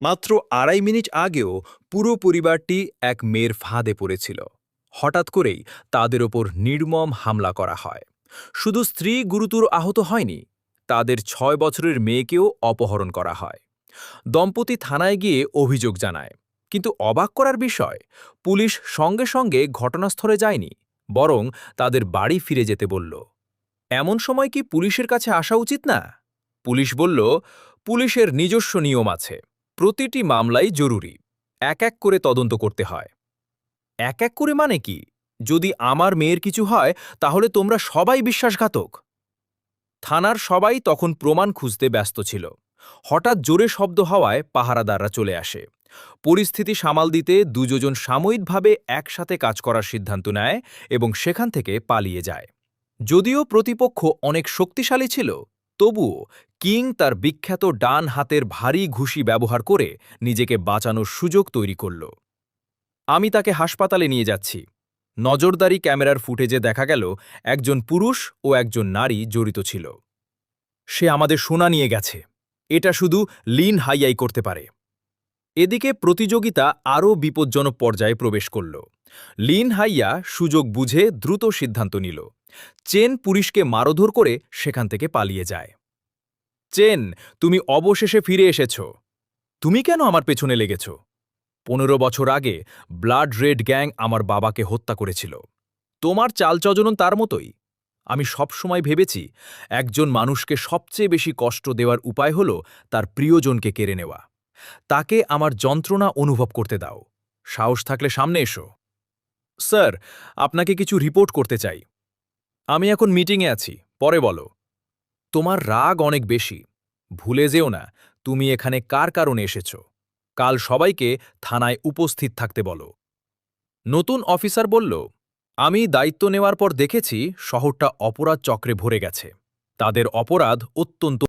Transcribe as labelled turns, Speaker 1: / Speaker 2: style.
Speaker 1: মাত্র ২.৫ মিনিট আগেও পুরো পরিবারটি এক মেয়ের ফাঁদে পড়েছিল। হঠাৎ করেই তাদের ওপর নির্মম হামলা করা হয়। শুধু স্ত্রী গুরুতর আহত হয়নি, তাদের ৬ বছরের মেয়েকেও অপহরণ করা হয়। দম্পতি থানায় গিয়ে অভিযোগ জানায়, কিন্তু অবাক করার বিষয়, পুলিশ সঙ্গে সঙ্গে ঘটনাস্থলে যায়নি, বরং তাদের বাড়ি ফিরে যেতে বলল। এমন সময় কি পুলিশের কাছে আসা উচিত না? পুলিশ বলল, পুলিশের নিজস্ব নিয়ম আছে, প্রতিটি মামলাই জরুরি, এক এক করে তদন্ত করতে হয়। এক এক করে মানে কি? যদি আমার মেয়ের কিছু হয়, তাহলে তোমরা সবাই বিশ্বাসঘাতক। থানার সবাই তখন প্রমাণ খুঁজতে ব্যস্ত ছিল। হঠাৎ জোরে শব্দ হওয়ায় পাহারাদাররা চলে আসে। পরিস্থিতি সামাল দিতে দুজন সাময়িকভাবে একসাথে কাজ করার সিদ্ধান্ত নেয় এবং সেখান থেকে পালিয়ে যায়। যদিও প্রতিপক্ষ অনেক শক্তিশালী ছিল, তবুও কিং তার বিখ্যাত ডান হাতের ভারী ঘুষি ব্যবহার করে নিজেকে বাঁচানোর সুযোগ তৈরি করল। আমি তাকে হাসপাতালে নিয়ে যাচ্ছি। নজরদারি ক্যামেরার ফুটেজে দেখা গেল একজন পুরুষ ও একজন নারী জড়িত ছিল। সে আমাদের সোনা নিয়ে গেছে। এটা শুধু লিন হাইয়াই করতে পারে। এদিকে প্রতিযোগিতা আরও বিপজ্জনক পর্যায়ে প্রবেশ করল। লিন হাইয়া সুযোগ বুঝে দ্রুত সিদ্ধান্ত নিল। চেন পুলিশকে মারধর করে সেখান থেকে পালিয়ে যায়। চেন, তুমি অবশেষে ফিরে এসেছ। তুমি কেন আমার পেছনে লেগেছ? ১৫ বছর আগে ব্লাড রেড গ্যাং আমার বাবাকে হত্যা করেছিল। তোমার চালচলন তার মতোই। আমি সবসময় ভেবেছি, একজন মানুষকে সবচেয়ে বেশি কষ্ট দেওয়ার উপায় হল তার প্রিয়জনকে কেড়ে নেওয়া। তাকে আমার যন্ত্রণা অনুভব করতে দাও। সাহস থাকলে সামনে এসো। স্যার, আপনাকে কিছু রিপোর্ট করতে চাই। আমি এখন মিটিংয়ে আছি, পরে বলো। তোমার রাগ অনেক বেশি। ভুলে যেও না, তুমি এখানে কার কারণে এসেছ। কাল সবাইকে থানায় উপস্থিত থাকতে বলো। নতুন অফিসার বলল, আমি দায়িত্ব নেওয়ার পর দেখেছি শহরটা অপরাধ চক্রে ভরে গেছে। তাদের অপরাধ অত্যন্ত